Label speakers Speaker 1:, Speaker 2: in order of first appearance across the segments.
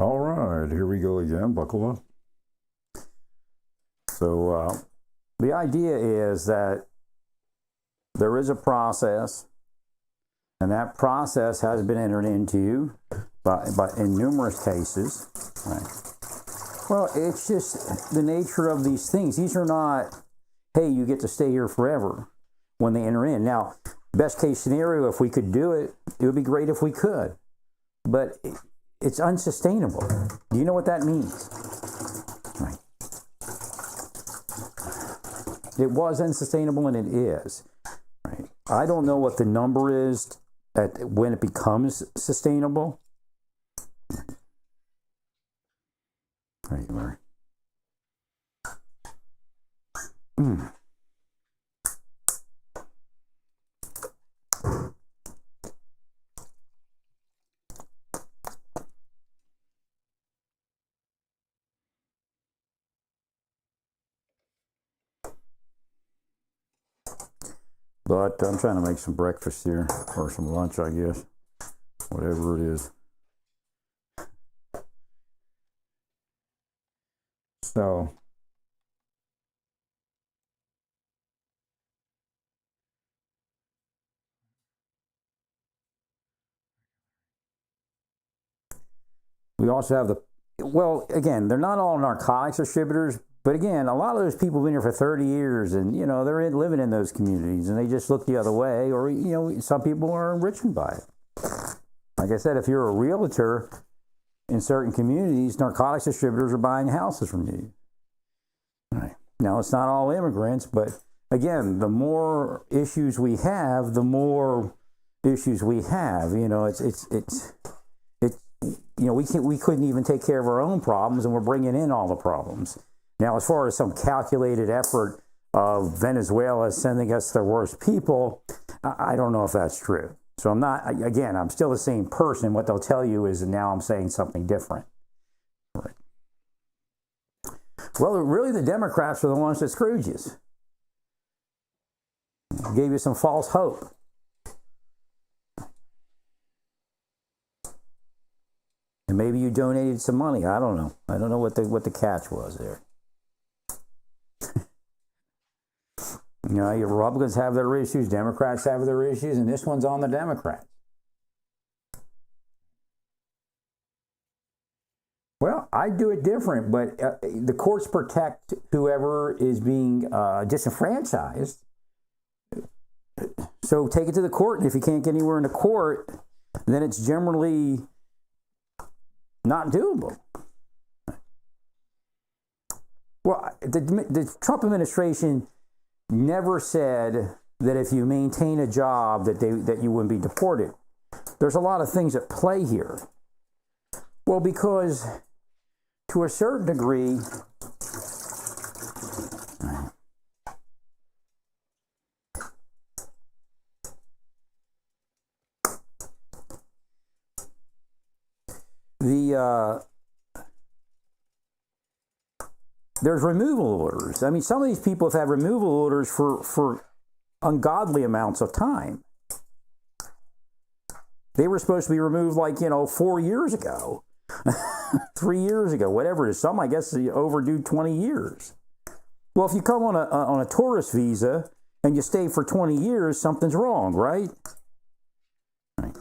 Speaker 1: All right, here we go again. Buckle up. So the idea is that there is a process, and that process has been entered into by in numerous cases. Right. Well, it's just the nature of these things. These are not, hey, you get to stay here forever when they enter in. Now, best case scenario, if we could do it, it would be great if we could. But it's unsustainable. Do you know what that means? Right. It was unsustainable, and it is. Right. I don't know what the number is at when it becomes sustainable. Right, Larry. But I'm trying to make some breakfast here, or some lunch, I guess. Whatever it is. So, we also have well, again, they're not all narcotics distributors, but again, a lot of those people have been here for 30 years, and, they're living in those communities, and they just look the other way, or, some people are enriched by it. Like I said, if you're a realtor in certain communities, narcotics distributors are buying houses from you. Right. Now, it's not all immigrants, but again, the more issues we have, the more issues we have. We couldn't even take care of our own problems, and we're bringing in all the problems. Now, as far as some calculated effort of Venezuela sending us their worst people, I don't know if that's true. So I'm still the same person. What they'll tell you is that now I'm saying something different. Right. Well, really, the Democrats are the ones that screwed you. Gave you some false hope. And maybe you donated some money. I don't know. I don't know what the catch was there. Your Republicans have their issues, Democrats have their issues, and this one's on the Democrats. Well, I do it different, but the courts protect whoever is being disenfranchised. So take it to the court, and if you can't get anywhere in the court, then it's generally not doable. Well, the Trump administration never said that if you maintain a job that you wouldn't be deported. There's a lot of things at play here. Well, because to a certain degree, there's removal orders. I mean, some of these people have had removal orders for ungodly amounts of time. They were supposed to be removed 4 years ago, 3 years ago, whatever it is. Some, I guess, overdue 20 years. Well, if you come on a tourist visa and you stay for 20 years, something's wrong, right? Right.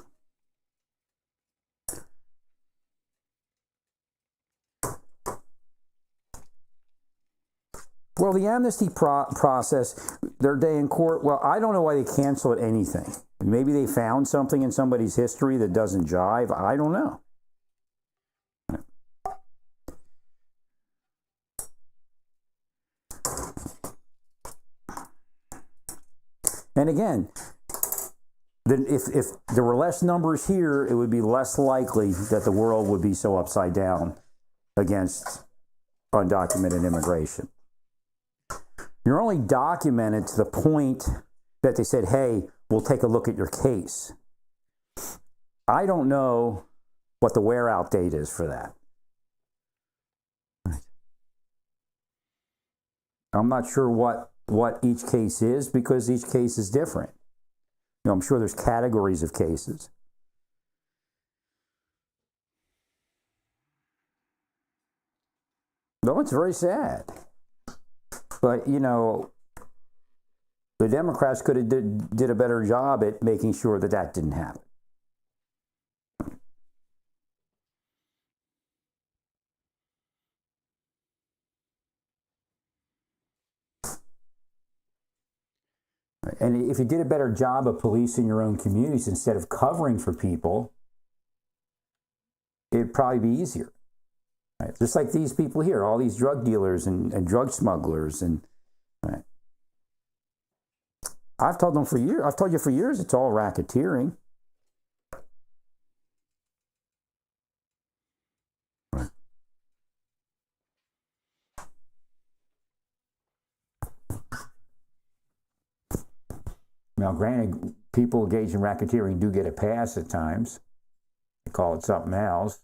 Speaker 1: Well, the amnesty process, their day in court, well, I don't know why they canceled anything. Maybe they found something in somebody's history that doesn't jive. I don't know. And again, if there were less numbers here, it would be less likely that the world would be so upside down against undocumented immigration. You're only documented to the point that they said, hey, we'll take a look at your case. I don't know what the wear out date is for that. I'm not sure what each case is, because each case is different. I'm sure there's categories of cases. it's very sad. But, you know, the Democrats could have did a better job at making sure that that didn't happen. And if you did a better job of policing your own communities instead of covering for people, it'd probably be easier. Right? Just like these people here, all these drug dealers and drug smugglers, and right? I've told them for years. I've told you for years it's all racketeering. Right. Now, granted, people engaged in racketeering do get a pass at times. They call it something else.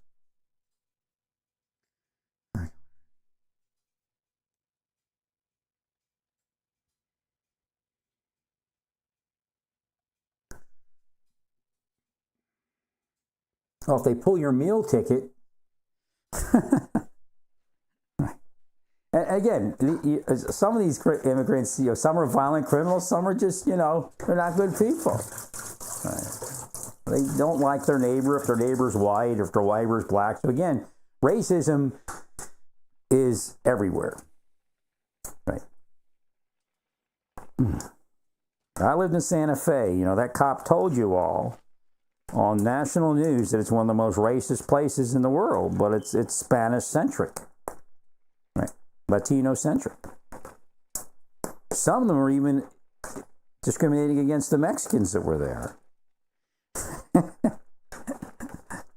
Speaker 1: Well, if they pull your meal ticket, and again, some of these immigrants, you know, some are violent criminals, some are just, you know, they're not good people. Right. They don't like their neighbor if their neighbor's white, if their neighbor's black. So again, racism is everywhere. Right. I lived in Santa Fe. You know, that cop told you all on national news that it's one of the most racist places in the world, but it's Spanish-centric, right? Latino-centric. Some of them are even discriminating against the Mexicans that were there.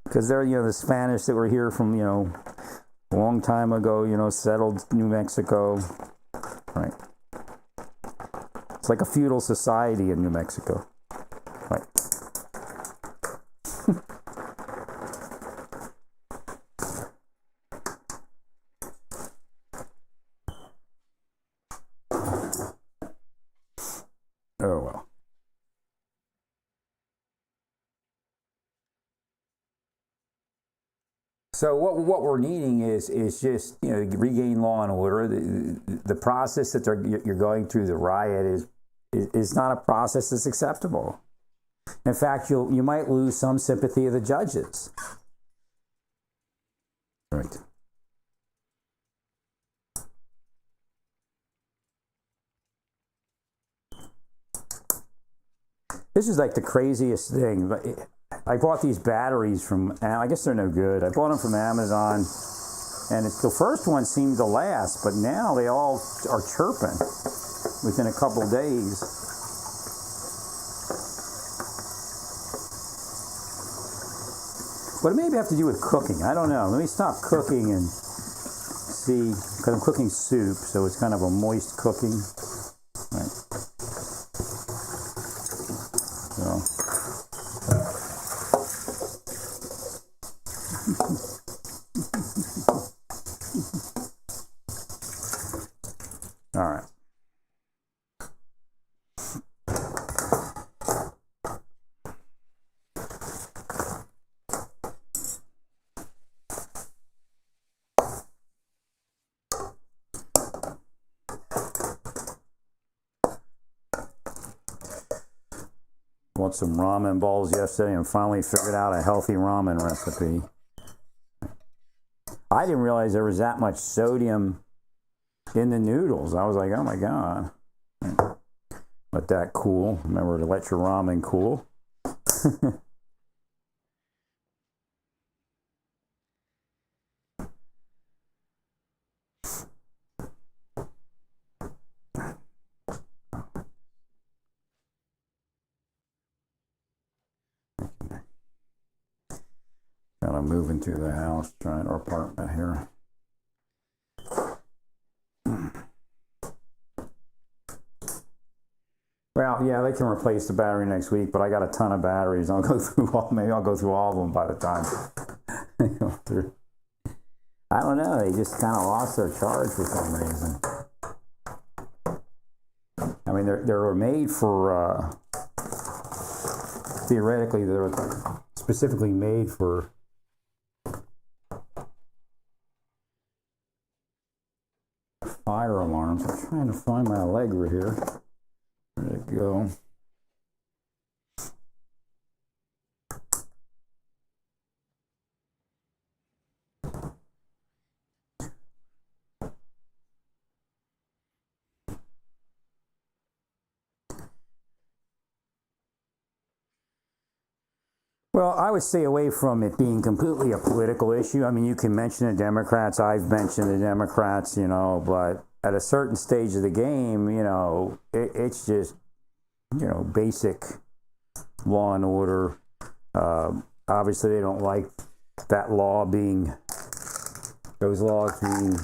Speaker 1: Because they're, you know, the Spanish that were here from, you know, a long time ago, you know, settled New Mexico, right? It's like a feudal society in New Mexico, right? Oh, well. So what we're needing is just, you know, regain law and order. The process that you're going through, the riot, is not a process that's acceptable. In fact, you might lose some sympathy of the judges. Right. This is like the craziest thing. I bought these batteries from, I guess they're no good. I bought them from Amazon, and the first one seemed to last, but now they all are chirping within a couple of days. But it maybe have to do with cooking. I don't know. Let me stop cooking and see, because I'm cooking soup, so it's kind of a moist cooking. Right. So. All right. Bought some ramen balls yesterday and finally figured out a healthy ramen recipe. I didn't realize there was that much sodium in the noodles. I was like, oh my God. Let that cool. Remember to let your ramen cool. Kind of moving through the house, trying our apartment here. Well, yeah, they can replace the battery next week, but I got a ton of batteries. Maybe I'll go through all of them by the time they go through. I don't know. They just kind of lost their charge for some reason. I mean, they were made for, theoretically, they were specifically made for trying to find my Allegra here. Where'd it go? Well, I would stay away from it being completely a political issue. I mean, you can mention the Democrats. I've mentioned the Democrats, you know, but at a certain stage of the game, you know, it's just, you know, basic law and order. Obviously, they don't like that law being, those laws being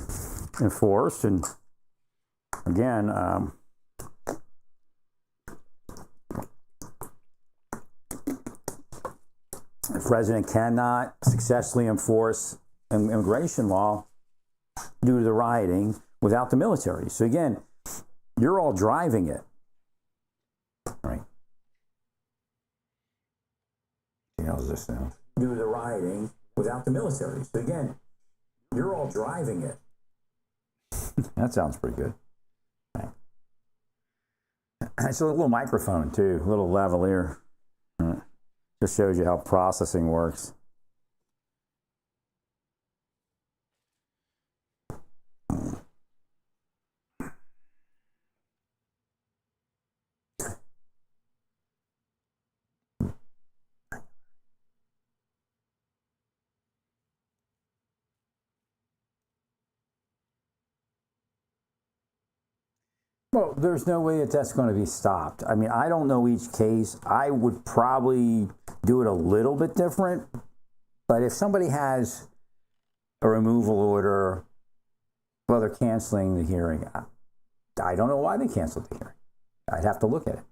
Speaker 1: enforced. And again, the president cannot successfully enforce immigration law due to the rioting without the military. So again, you're all driving it, right? How's this sound? Due to the rioting without the military. So again, you're all driving it. That sounds pretty good. Right. It's a little microphone too, a little lavalier. Right. Just shows you how processing works. Well, there's no way that that's going to be stopped. I mean, I don't know each case. I would probably do it a little bit different. But if somebody has a removal order, well, they're canceling the hearing. I don't know why they canceled the hearing. I'd have to look at it.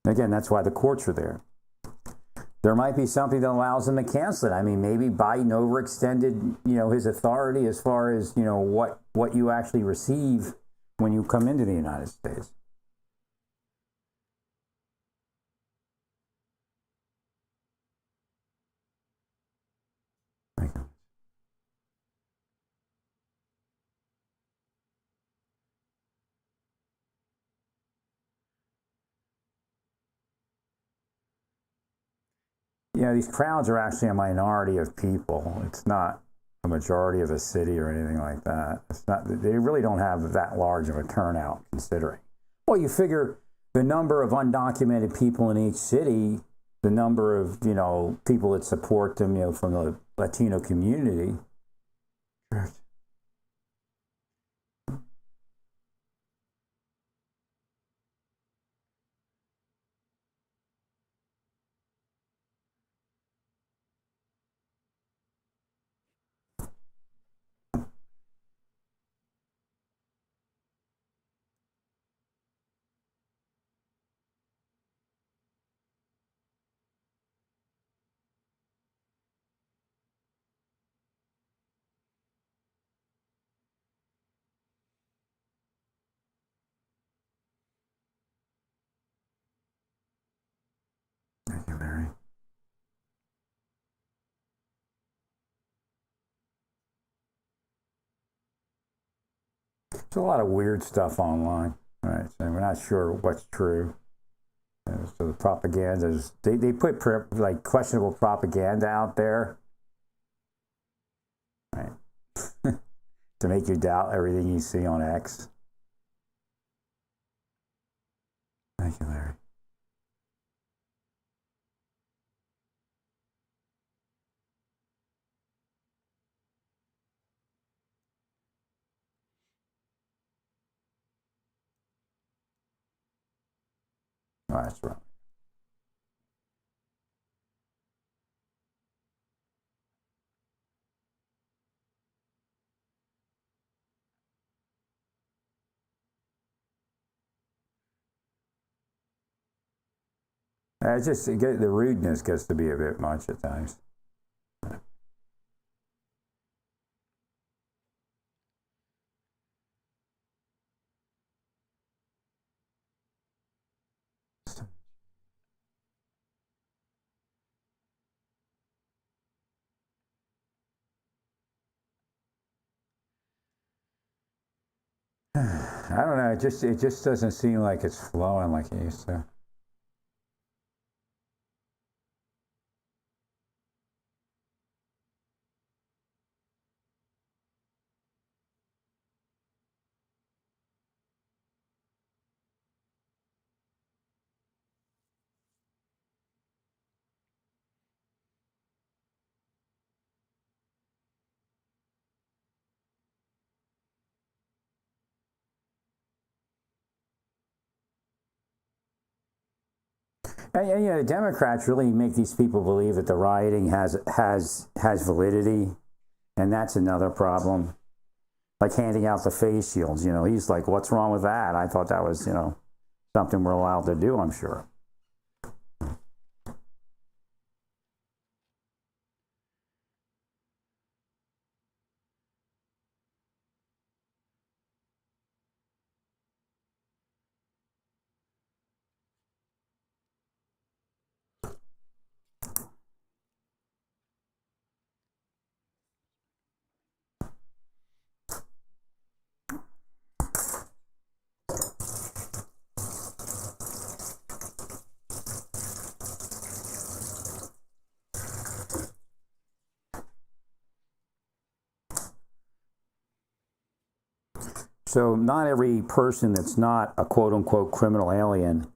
Speaker 1: Again, that's why the courts are there. There might be something that allows them to cancel it. I mean, maybe Biden overextended, you know, his authority as far as, you know, what you actually receive when you come into the United States. Thank you. You know, these crowds are actually a minority of people. It's not a majority of a city or anything like that. It's not. They really don't have that large of a turnout, considering. Well, you figure the number of undocumented people in each city, the number of, you know, people that support them, you know, from the Latino community. Thank you, Larry. There's a lot of weird stuff online, right? So we're not sure what's true. So the propaganda is, they put like questionable propaganda out there, right? To make you doubt everything you see on X. Thank you, Larry. Oh, that's right. It's just the rudeness gets to be a bit much at times. I don't know. It just doesn't seem like it's flowing like it used to. And, the Democrats really make these people believe that the rioting has validity, and that's another problem. Like handing out the face shields, he's like, "What's wrong with that?" I thought that was, something we're allowed to do. I'm sure. So not every person that's not a quote unquote criminal alien,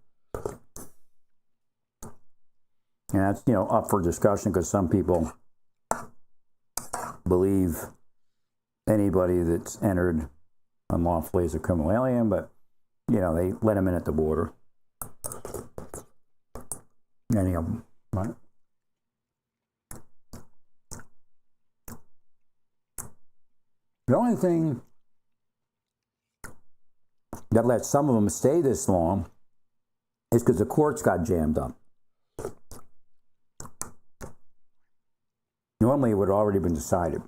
Speaker 1: and that's up for discussion because some people believe anybody that's entered unlawfully is a criminal alien, but they let them in at the border. Any of them, right? The only thing that lets some of them stay this long is because the courts got jammed up. Normally, it would have already been decided.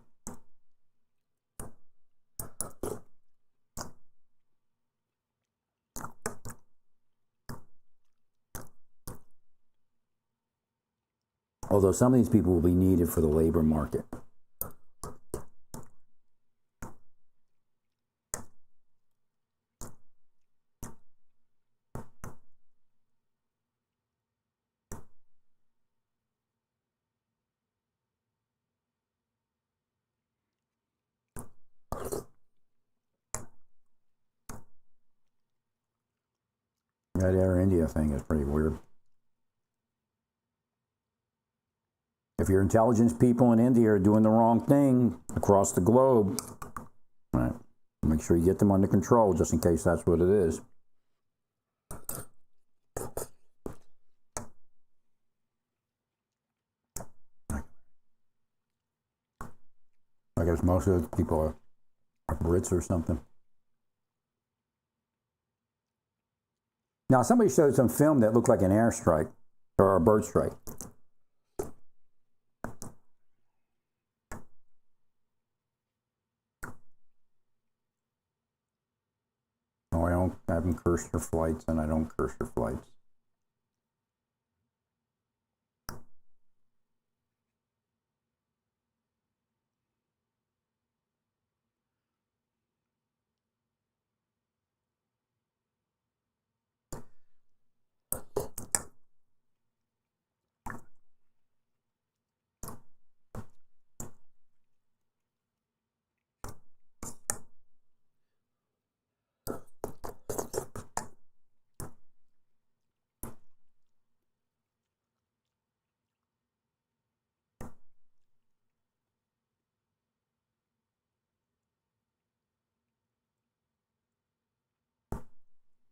Speaker 1: Although some of these people will be needed for the labor market. That Air India thing is pretty weird. If your intelligence people in India are doing the wrong thing across the globe, right, make sure you get them under control just in case that's what it is. I guess most of those people are Brits or something. Now, somebody showed some film that looked like an airstrike or a bird strike. Oh, I haven't cursed her flights, and I don't curse her flights.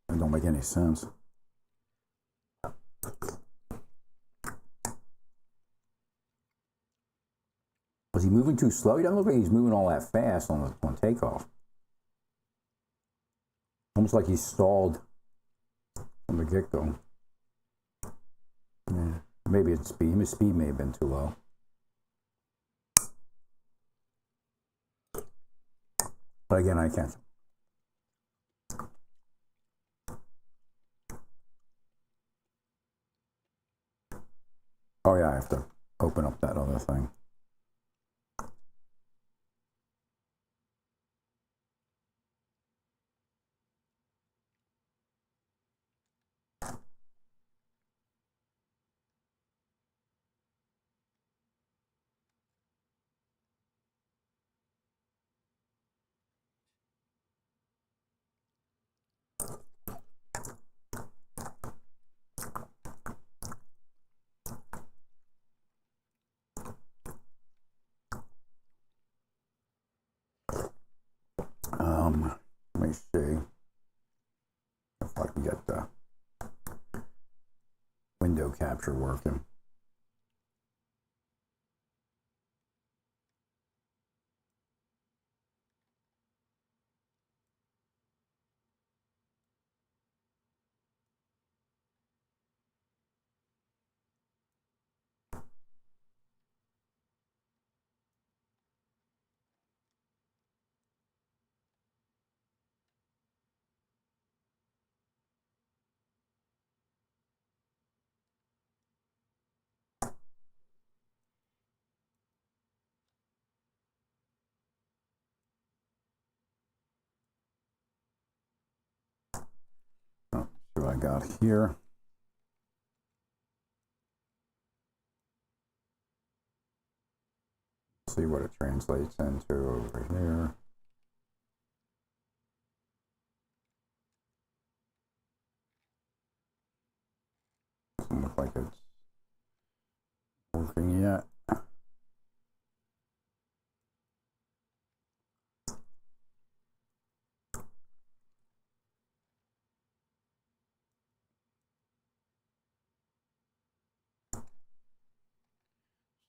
Speaker 1: It don't make any sense. Was he moving too slow? He doesn't look like he's moving all that fast on takeoff. Almost like he's stalled from the get-go. Yeah, maybe it's speed. His speed may have been too low. But again, I can't. Oh yeah, I have to open up that other thing. if I can get the window capture working. Oh, see what I got here. See what it translates into over here. Doesn't look like it's working yet.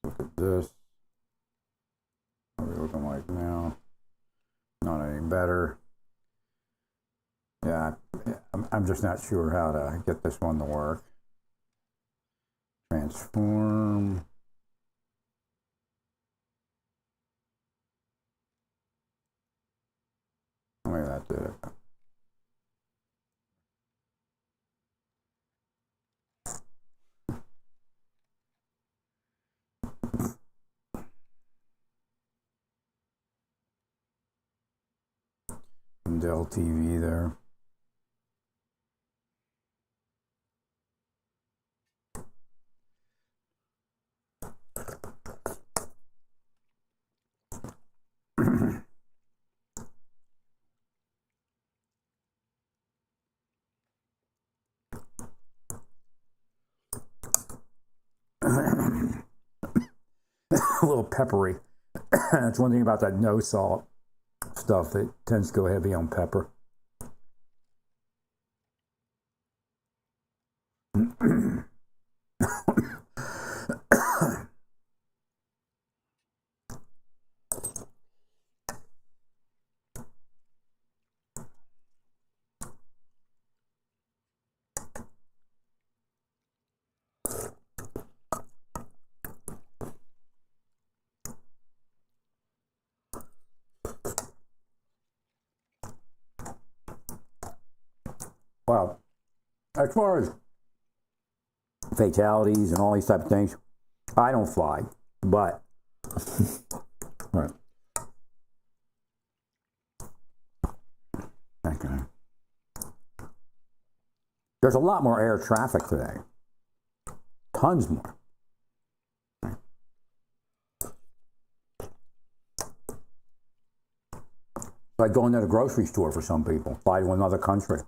Speaker 1: Look at this. What are we looking like now? Not any better. Yeah, I'm just not sure how to get this one to work. Transform. Maybe that did it. Dell TV there. A little peppery. That's one thing about that no salt stuff. It tends to go heavy on pepper. Wow. As far as fatalities and all these type of things, I don't fly, but right. Okay. There's a lot more air traffic today. Tons more. Right. Like going to the grocery store for some people, fly to another country.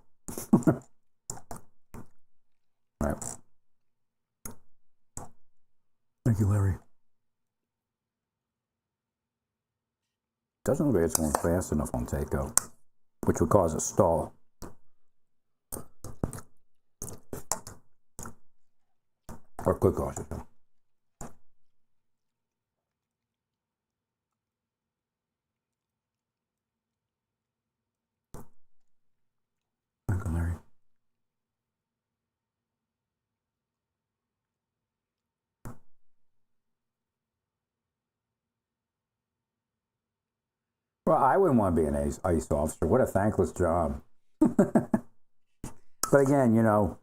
Speaker 1: Right. Thank you, Larry. Doesn't look like it's going fast enough on takeoff, which would cause a stall. Or could cause a stall. Thank you, Larry. Well, I wouldn't want to be an ICE officer. What a thankless job. But again, you know,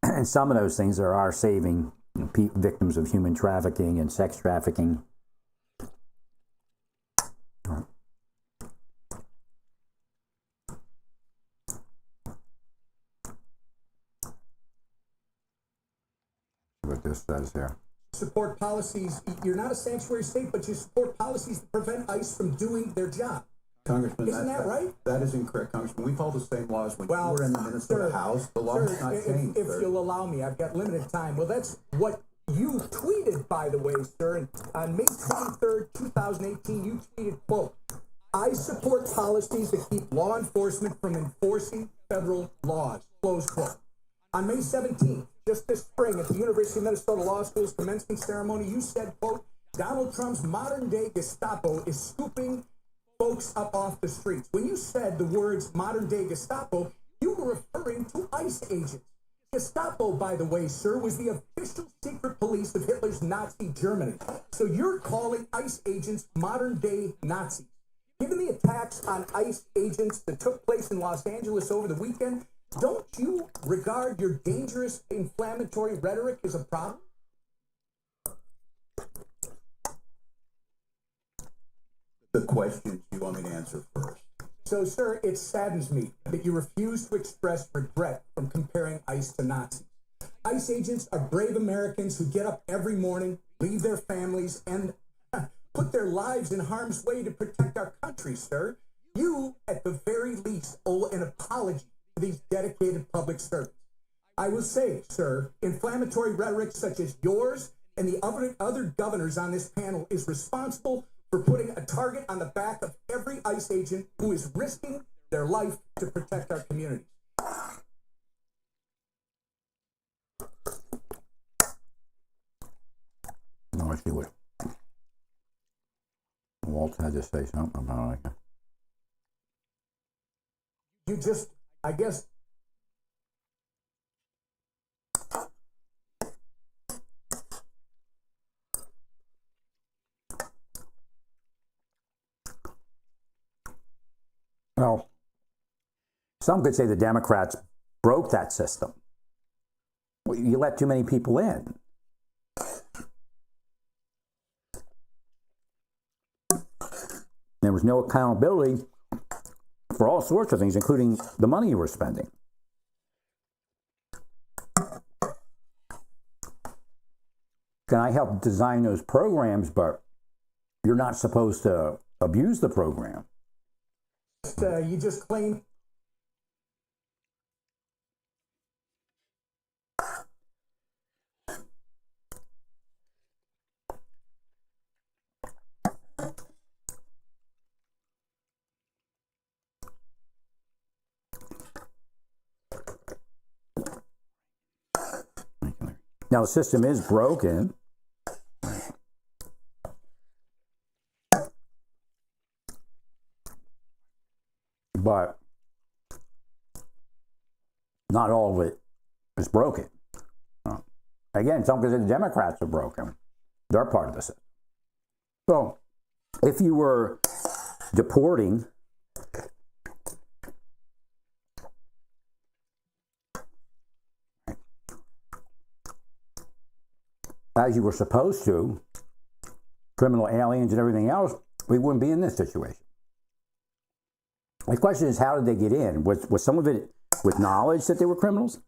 Speaker 1: and some of those things are saving victims of human trafficking and sex trafficking. Right. What this says here.
Speaker 2: Support policies. You're not a sanctuary state, but you support policies that prevent ICE from doing their job.
Speaker 3: Congressman,
Speaker 2: isn't that right?
Speaker 3: That is incorrect, Congressman. We follow the same laws when you were in the Minnesota House. The law has not changed.
Speaker 2: If you'll allow me, I've got limited time. Well, that's what you tweeted, by the way, sir. And on May 23rd, 2018, you tweeted, quote, I support policies that keep law enforcement from enforcing federal laws, close quote. On May 17th, just this spring, at the University of Minnesota Law School's commencement ceremony, you said, quote, Donald Trump's modern-day Gestapo is scooping folks up off the streets. When you said the words modern-day Gestapo, you were referring to ICE agents. Gestapo, by the way, sir, was the official secret police of Hitler's Nazi Germany. So you're calling ICE agents modern-day Nazis. Given the attacks on ICE agents that took place in Los Angeles over the weekend, don't you regard your dangerous inflammatory rhetoric as a problem?
Speaker 3: The questions you want me to answer first.
Speaker 2: So, sir, it saddens me that you refuse to express regret from comparing ICE to Nazis. ICE agents are brave Americans who get up every morning, leave their families, and put their lives in harm's way to protect our country, sir. You, at the very least, owe an apology to these dedicated public servants. I will say, sir, inflammatory rhetoric such as yours and the other governors on this panel is responsible for putting a target on the back of every ICE agent who is risking their life to protect our community.
Speaker 1: No, I see what Walt had to say something about it.
Speaker 2: You just, I guess,
Speaker 1: well, some could say the Democrats broke that system. Well, you let too many people in. There was no accountability for all sorts of things, including the money you were spending. Can I help design those programs, but you're not supposed to abuse the program.
Speaker 2: you just claim.
Speaker 1: Now, the system is broken. But not all of it is broken. Again, some because the Democrats are broken. They're part of the system. So, if you were deporting as you were supposed to, criminal aliens and everything else, we wouldn't be in this situation. The question is, how did they get in? Was some of it with knowledge that they were criminals?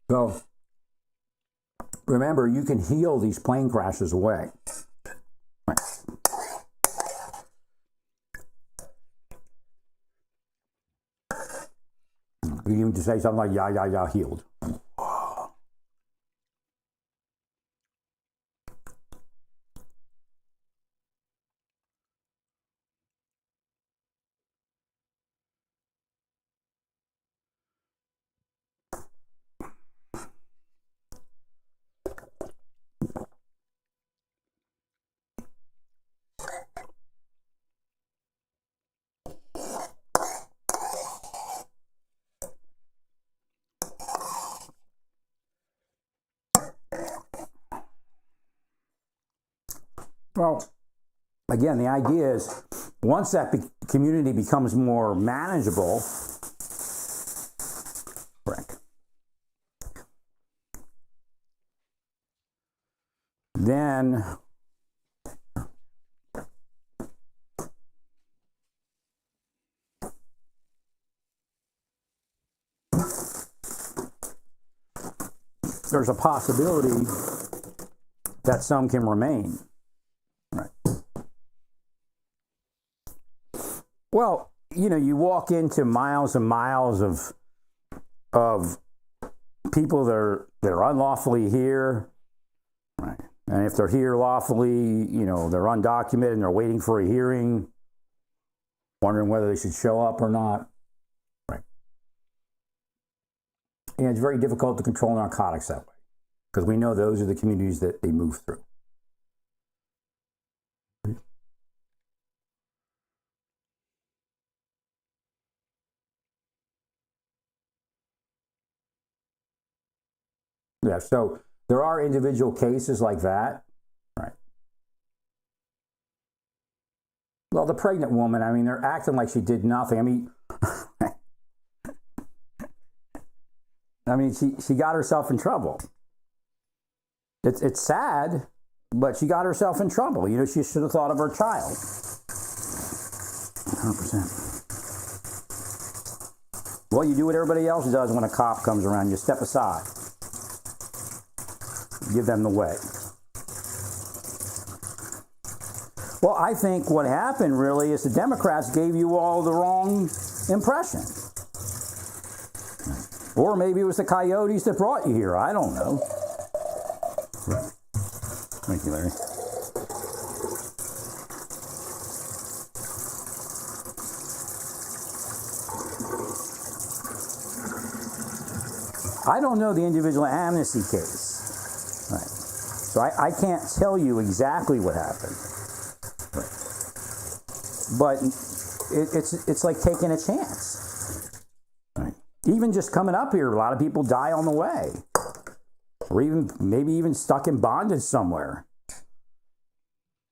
Speaker 1: So, remember, you can heal these plane crashes away. Right. You even just say something like, yeah, healed. Well, again, the idea is once that community becomes more manageable, then there's a possibility that some can remain. Right. Well, you know, you walk into miles and miles of people that are unlawfully here, right? And if they're here lawfully, you know, they're undocumented and they're waiting for a hearing, wondering whether they should show up or not. Right. And it's very difficult to control narcotics that way, because we know those are the communities that they move through. Yeah, so there are individual cases like that, right? Well, the pregnant woman, I mean, they're acting like she did nothing. I mean, she got herself in trouble. It's sad, but she got herself in trouble. You know, she should have thought of her child. 100%. Well, you do what everybody else does when a cop comes around. You step aside. Give them the way. Well, I think what happened really is the Democrats gave you all the wrong impression. Or maybe it was the coyotes that brought you here. I don't know. Thank you, Larry. I don't know the individual amnesty case. Right. So I can't tell you exactly what happened. Right. But it's like taking a chance. Right. Even just coming up here, a lot of people die on the way. Or even maybe even stuck in bondage somewhere.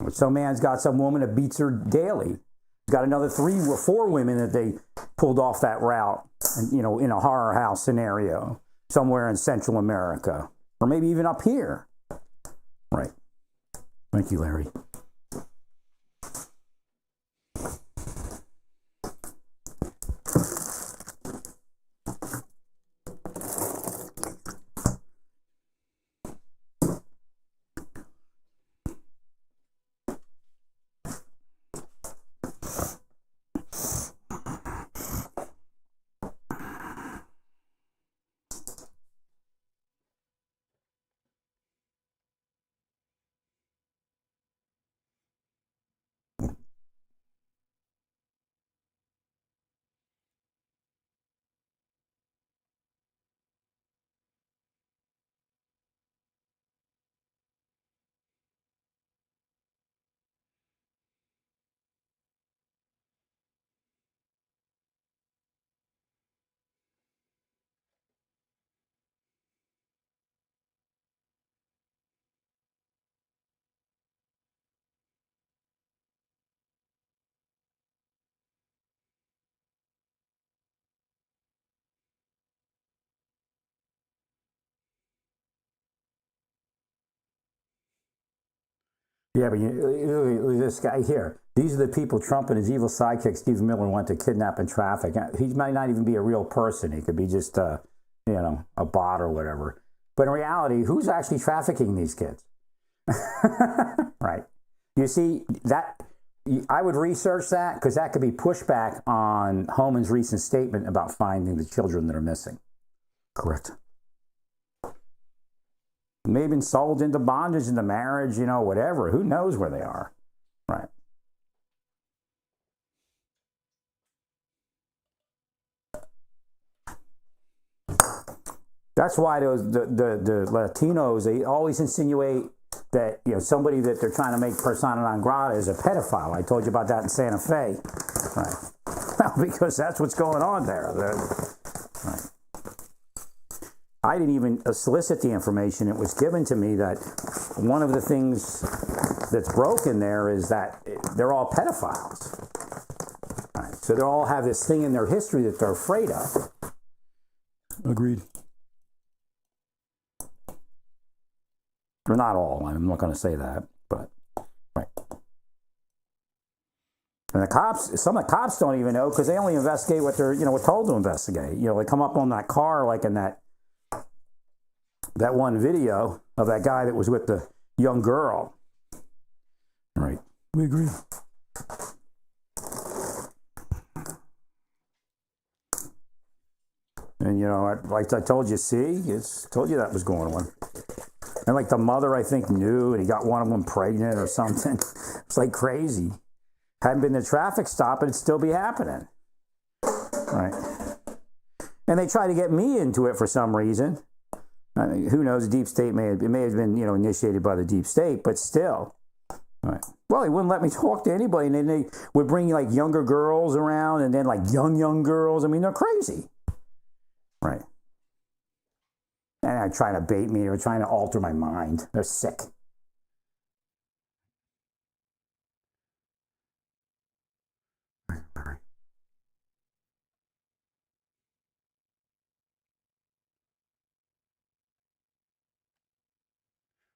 Speaker 1: Some man's got some woman that beats her daily. He's got another 3 or 4 women that they pulled off that route, and, you know, in a horror house scenario somewhere in Central America. Or maybe even up here. Right. Thank you, Larry. Yeah, but this guy here, these are the people Trump and his evil sidekick Stephen Miller want to kidnap and traffic. He might not even be a real person. He could be just, you know, a bot or whatever. But in reality, who's actually trafficking these kids? Right. You see, that I would research that, because that could be pushback on Homan's recent statement about finding the children that are missing. Correct. Maybe been sold into bondage, into marriage, you know, whatever. Who knows where they are? Right. That's why those the Latinos, they always insinuate that, you know, somebody that they're trying to make persona non grata is a pedophile. I told you about that in Santa Fe. Right. Well, because that's what's going on there. Right. I didn't even solicit the information. It was given to me that one of the things that's broken there is that they're all pedophiles. Right. So they all have this thing in their history that they're afraid of. Agreed. Or not all. I'm not going to say that, but right. And the cops, some of the cops don't even know because they only investigate what they're, were told to investigate. They come up on that car like in that one video of that guy that was with the young girl. Right. We agree. And like I told you, told you that was going on. And like the mother, I think, knew, and he got one of them pregnant or something. It's like crazy. Hadn't been a traffic stop, and it'd still be happening. Right. And they try to get me into it for some reason. I mean, who knows? The deep state may have been, initiated by the deep state, but still. Right. Well, they wouldn't let me talk to anybody, and then they would bring like younger girls around, and then like young girls. I mean, they're crazy. Right. And they're trying to bait me. They're trying to alter my mind. They're sick.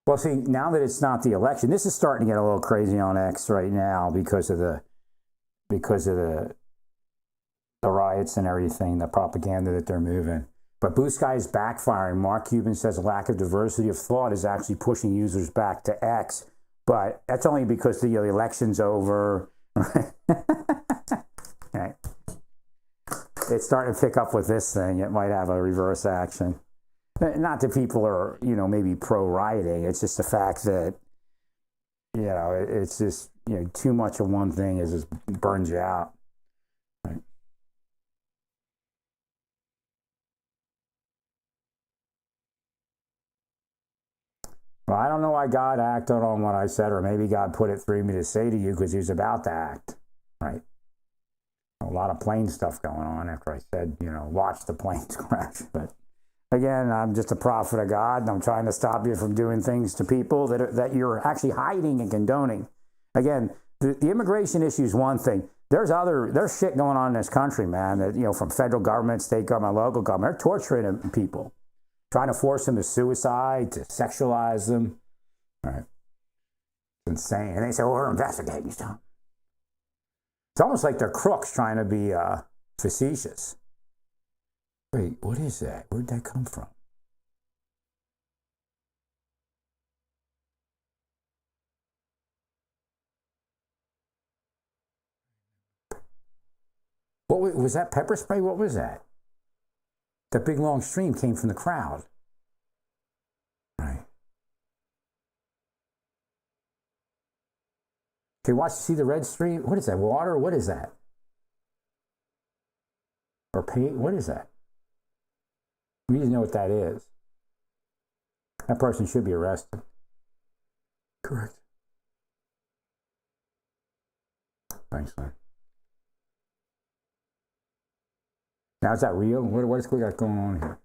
Speaker 1: Well, see, now that it's not the election, this is starting to get a little crazy on X right now because of the riots and everything, the propaganda that they're moving. But Blue Sky is backfiring. Mark Cuban says a lack of diversity of thought is actually pushing users back to X. But that's only because the election's over. Right. It's starting to pick up with this thing. It might have a reverse action. Not that people are, maybe pro-rioting. It's just the fact that, it's just, too much of one thing just burns you out. Right. Well, I don't know why God acted on what I said, or maybe God put it through me to say to you because he was about to act. Right. A lot of plane stuff going on after I said, watch the planes crash. But again, I'm just a prophet of God, and I'm trying to stop you from doing things to people that you're actually hiding and condoning. Again, the immigration issue is one thing. There's shit going on in this country, man, that, from federal government, state government, local government. They're torturing people, trying to force them to suicide, to sexualize them. All right. It's insane. And they say, well, we're investigating stuff. It's almost like they're crooks trying to be facetious. Wait, what is that? Where'd that come from? What was that? Pepper spray? What was that? That big long stream came from the crowd. Right. Okay, see the red stream? What is that? Water? What is that? Or paint? What is that? We need to know what that is. That person should be arrested. Correct. Thanks, man. Now, is that real? What is we got going on here?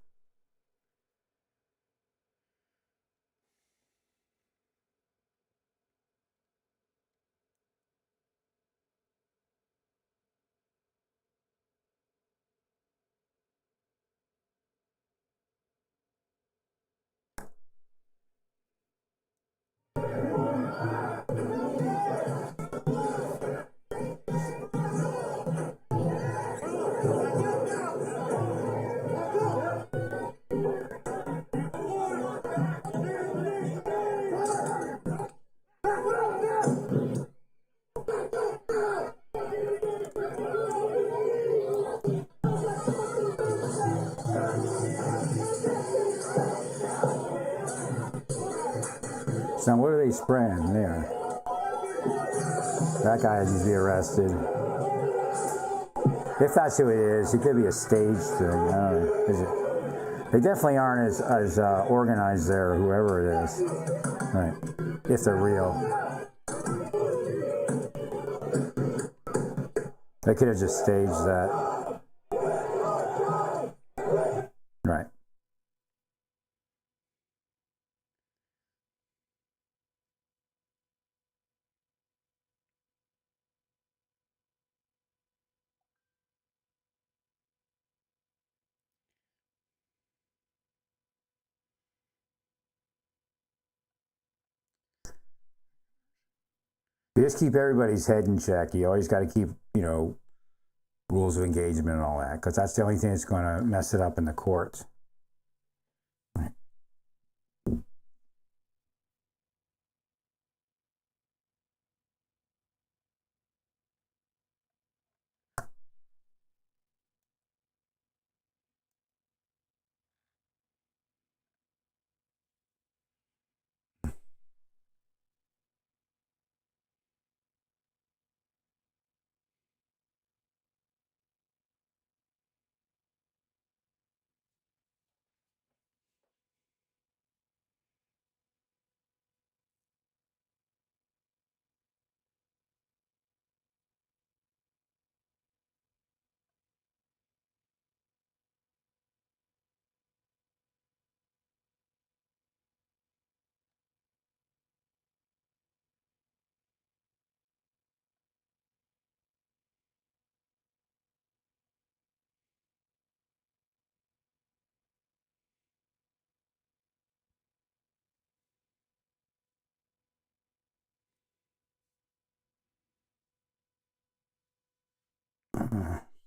Speaker 1: So what are they spraying there? That guy needs to be arrested. If that's who it is, it could be a stage thing. I don't know. Is it? They definitely aren't as organized there, whoever it is. Right. If they're real. They could have just staged that. just keep everybody's head in check. You always got to keep, rules of engagement and all that, because that's the only thing that's going to mess it up in the courts. Right.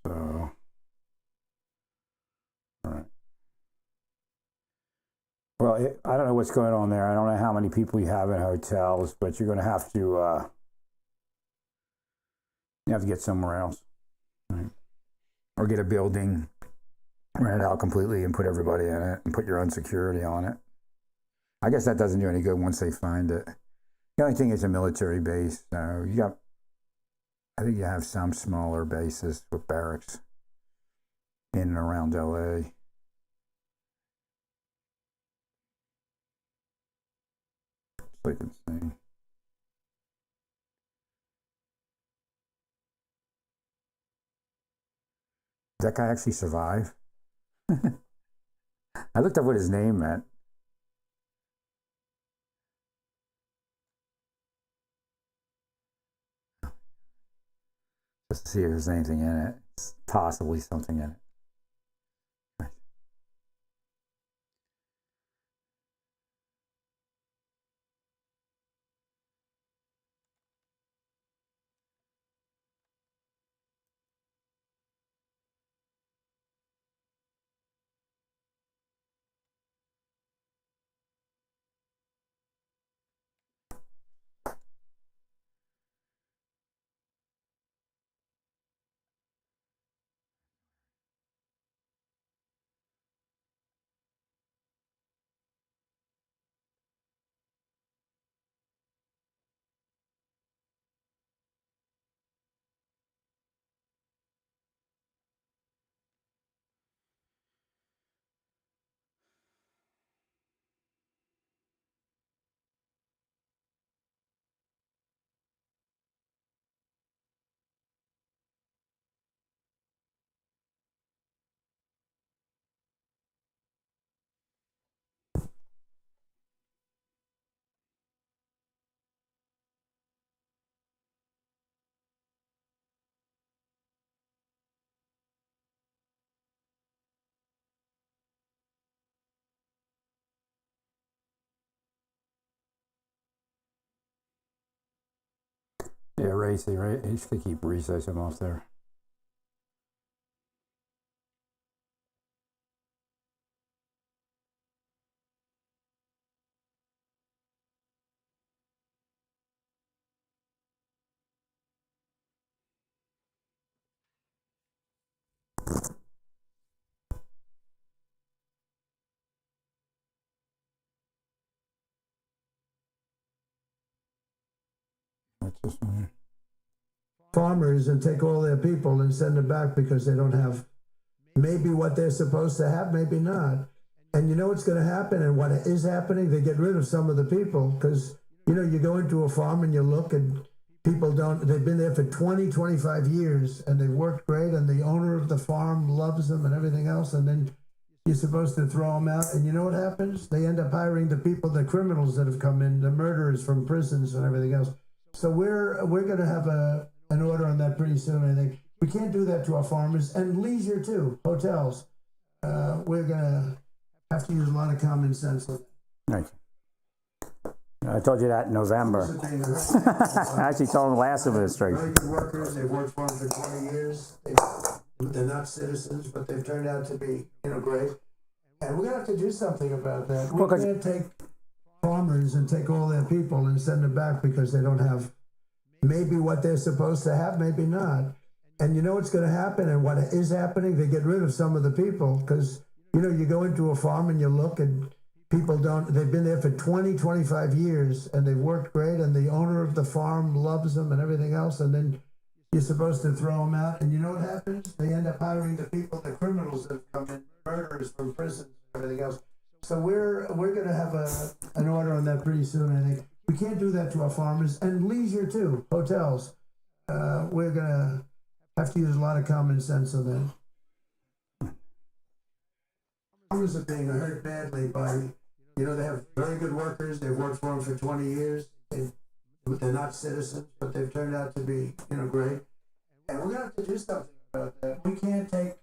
Speaker 1: So, all right. Well, I don't know what's going on there. I don't know how many people you have in hotels, but you're going to have to get somewhere else, right? Or get a building, rent it out completely, and put everybody in it, and put your own security on it. I guess that doesn't do any good once they find it. The only thing is a military base. I think you have some smaller bases with barracks in and around LA. So you can see. Did that guy actually survive? I looked up what his name meant. Just to see if there's anything in it. It's possibly something in it. Yeah, Racy, right? He's gonna keep resizing off there. What's this one here?
Speaker 4: Farmers and take all their people and send them back because they don't have maybe what they're supposed to have, maybe not. And you know what's going to happen and what is happening? They get rid of some of the people because, you go into a farm and you look and people they've been there for 20, 25 years and they've worked great and the owner of the farm loves them and everything else. And then you're supposed to throw them out. And you know what happens? They end up hiring the people, the criminals that have come in, the murderers from prisons and everything else. So we're going to have an order on that pretty soon, I think. We can't do that to our farmers and leisure too, hotels. We're going to have to use a lot of common sense.
Speaker 1: Right. I told you that in November. I actually told them last administration.
Speaker 4: Very good workers. They've worked for them for 20 years. They're not citizens, but they've turned out to be, great. And we're gonna have to do something about that. We can't take farmers and take all their people and send them back because they don't have maybe what they're supposed to have, maybe not. And you know what's going to happen, and what is happening? They get rid of some of the people because, you go into a farm and you look and people they've been there for 20, 25 years and they've worked great and the owner of the farm loves them and everything else, and then you're supposed to throw them out, and you know what happens? They end up hiring the people, the criminals that have come in, murderers from prisons and everything else. So we're going to have an order on that pretty soon, I think. We can't do that to our farmers, and leisure too, hotels. We're going to have to use a lot of common sense on that. Farmers are being hurt badly by, they have very good workers. They've worked for them for 20 years. They're not citizens, but they've turned out to be, great. And we're going to have to do something about that. We can't take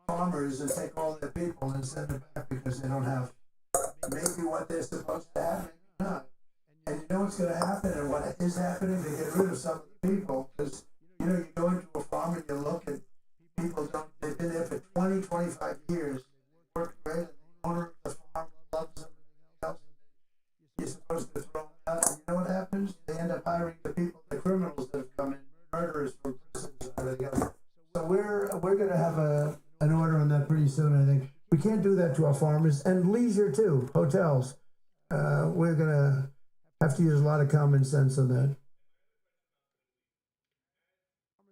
Speaker 4: farmers and take all their people and send them back because they don't have maybe what they're supposed to have, maybe not. And you know what's going to happen, and what is happening? They get rid of some of the people because, you go into a farm and you look and people they've been there for 20, 25 years. They work great, and the owner of the farm loves them and everything else. You're supposed to throw them out, and you know what happens? They end up hiring the people, the criminals that have come in, murderers from prisons and everything else. So we're going to have an order on that pretty soon, I think. We can't do that to our farmers, and leisure too, hotels. We're going to have to use a lot of common sense on that.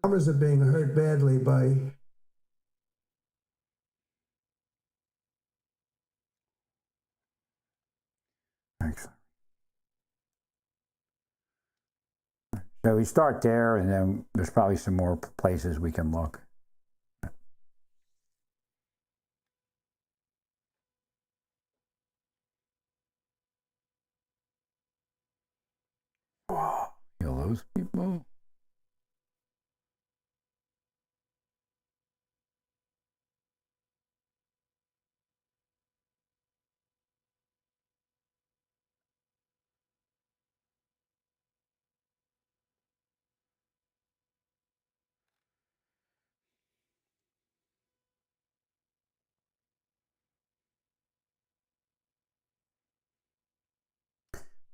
Speaker 4: Farmers are being hurt badly by
Speaker 1: Thanks. So we start there, and then there's probably some more places we can look. Wow, those people.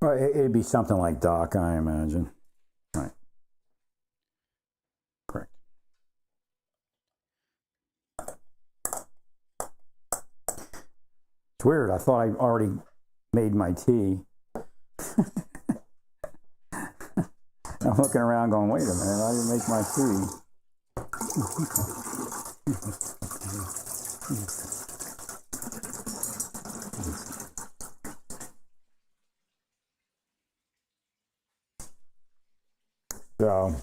Speaker 1: Well, it'd be something like Doc, I imagine. Right. Correct. It's weird. I thought I already made my tea. I'm looking around going, wait a minute, I didn't make my tea. So,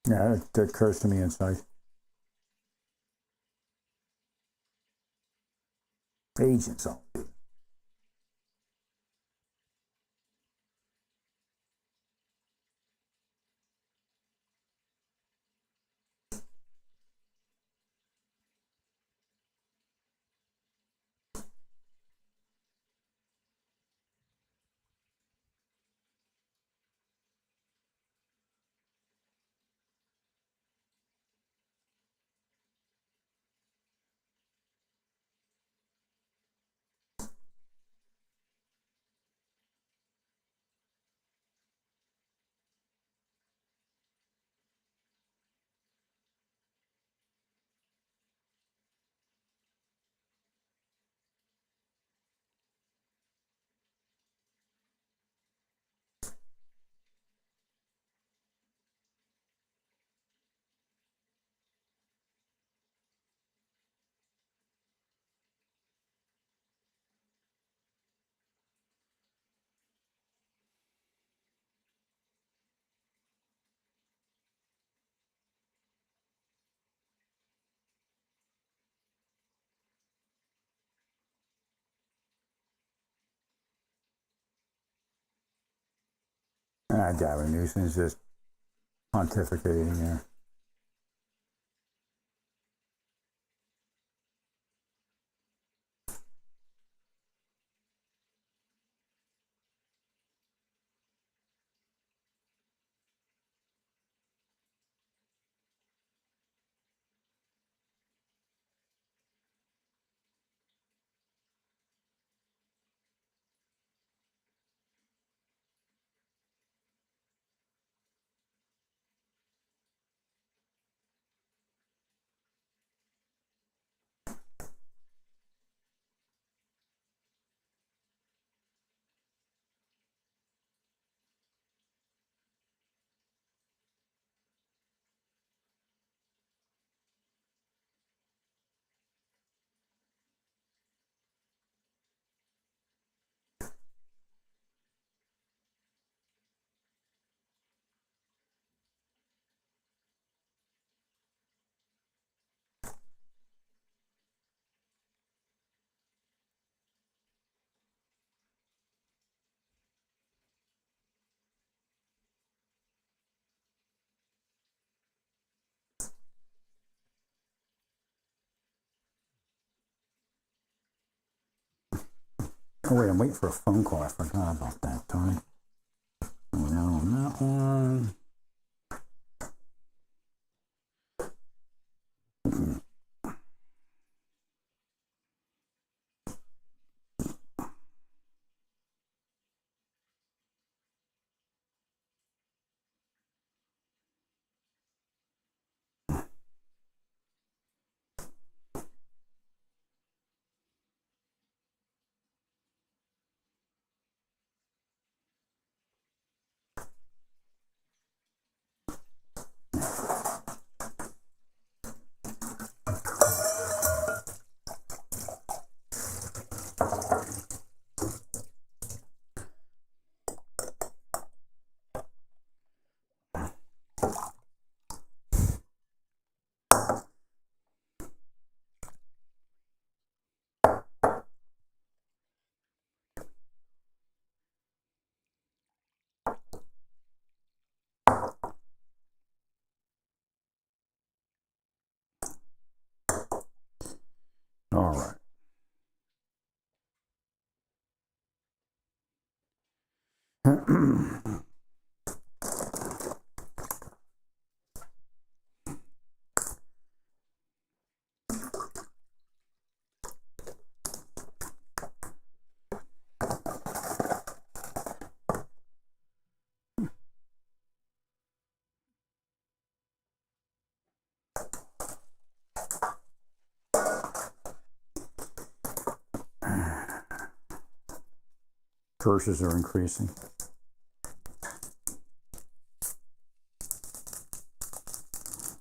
Speaker 1: yeah, that occurs to me inside. Agents only. Gavin Newsom's just pontificating here. Oh wait, I'm waiting for a phone call. I forgot about that, Tony. Now on that one. All right. Curses are increasing.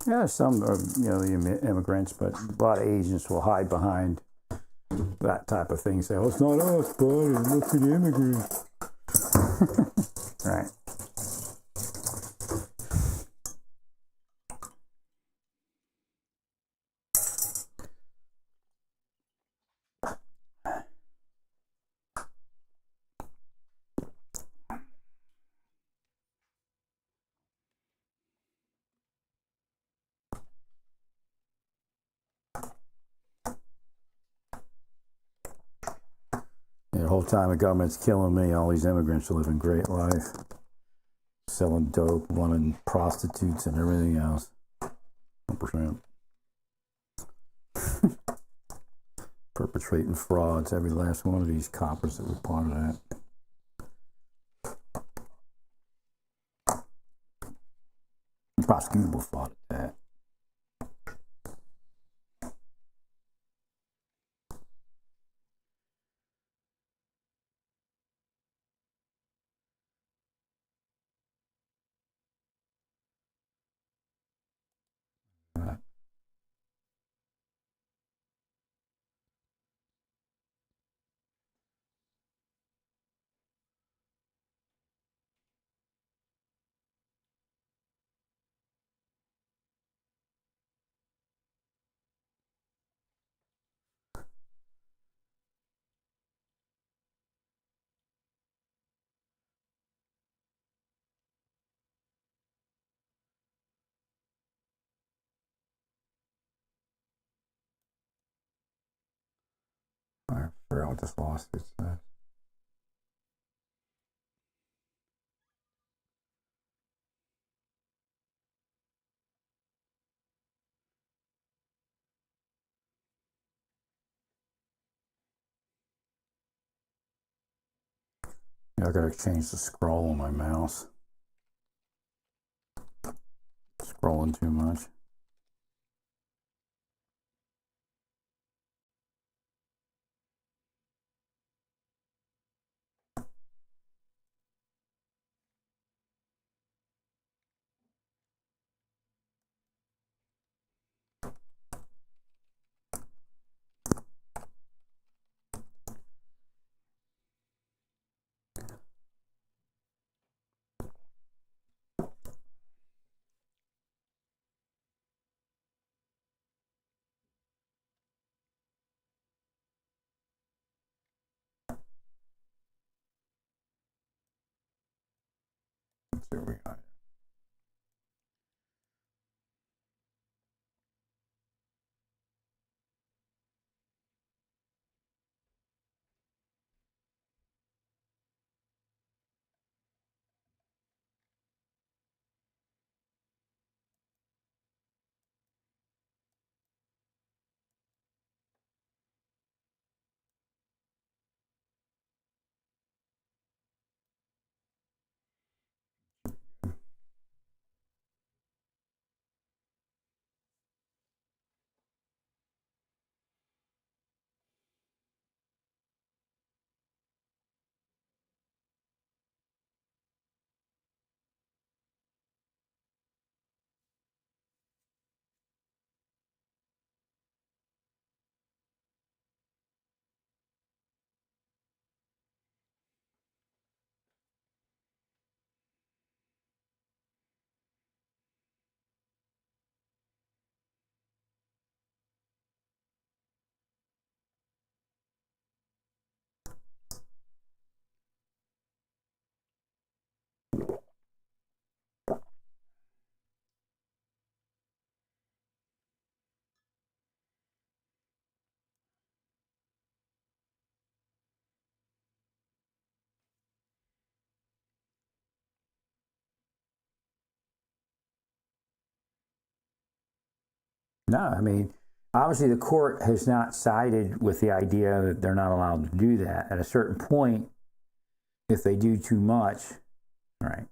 Speaker 1: Yeah, some are, the immigrants, but a lot of agents will hide behind that type of thing. Say, "Oh, it's not us, buddy. It must be the immigrants." Right. The whole time the government's killing me, all these immigrants are living great life, selling dope, wanting prostitutes and everything else. 1%. Perpetrating frauds, every last one of these coppers that were part of that. Prosecutable fraud at that. I forgot what this lawsuit says. Yeah, I gotta change the scroll on my mouse. Scrolling too much. Let's see what we got. No, I mean, obviously the court has not sided with the idea that they're not allowed to do that. At a certain point, if they do too much, right?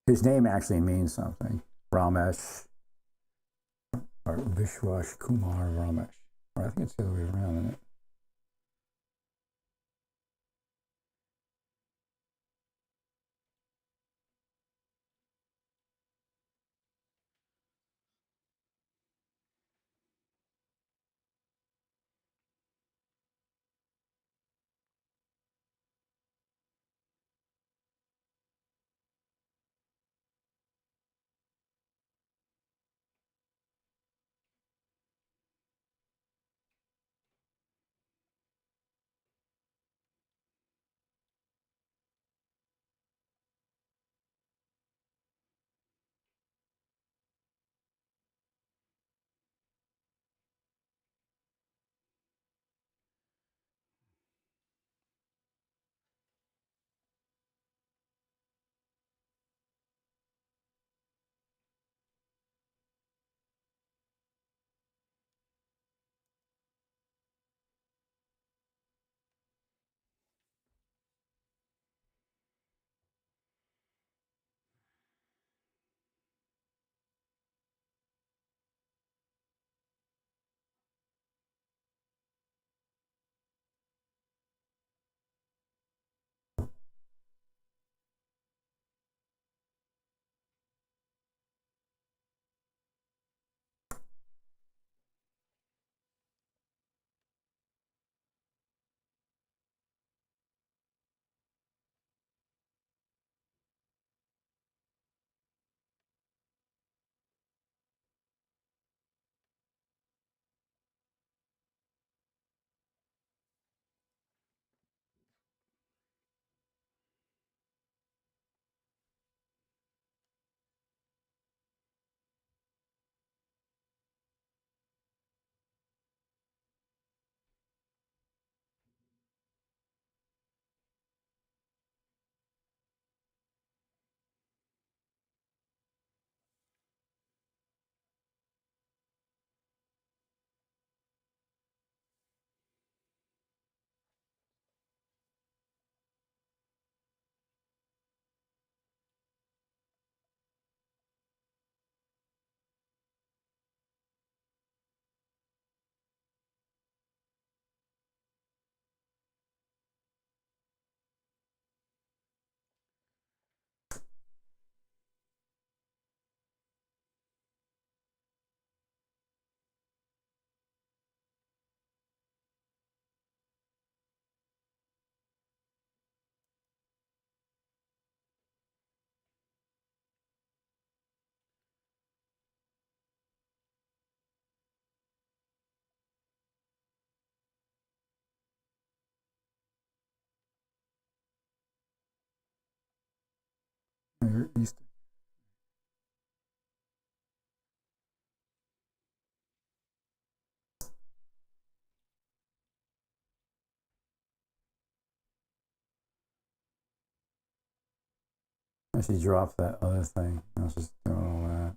Speaker 1: His name actually means something. Ramesh, or Vishwash Kumar Ramesh. Or I think it's the other way around, isn't it? East. I should drop that other thing. I was just doing all that.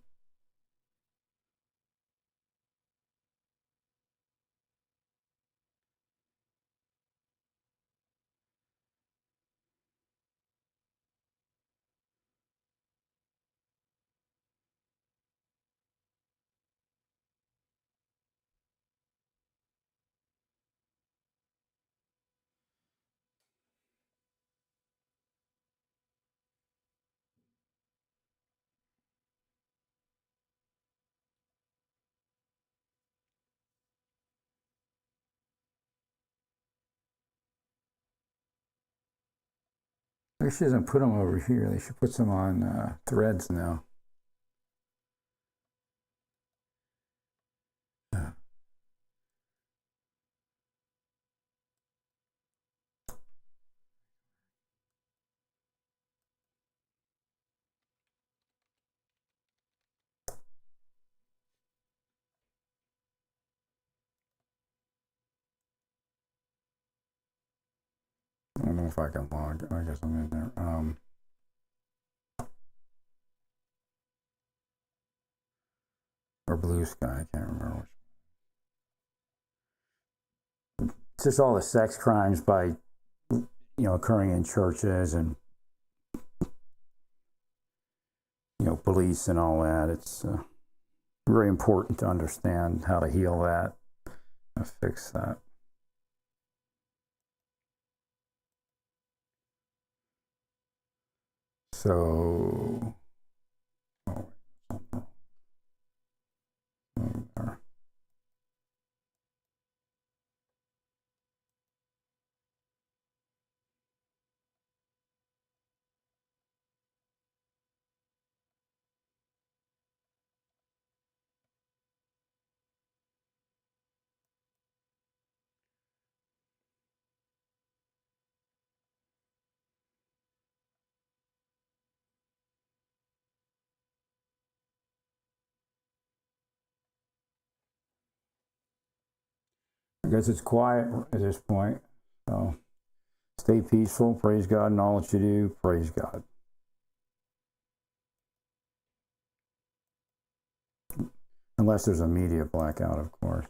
Speaker 1: They shouldn't put them over here. They should put some on threads now. Yeah. I don't know if I can log. I guess I'm in there. Or Blue Sky. I can't remember which. It's just all the sex crimes by, occurring in churches and police and all that. It's very important to understand how to heal that and fix that. So, I guess it's quiet at this point. So stay peaceful. Praise God in all that you do. Praise God. Unless there's a media blackout, of course.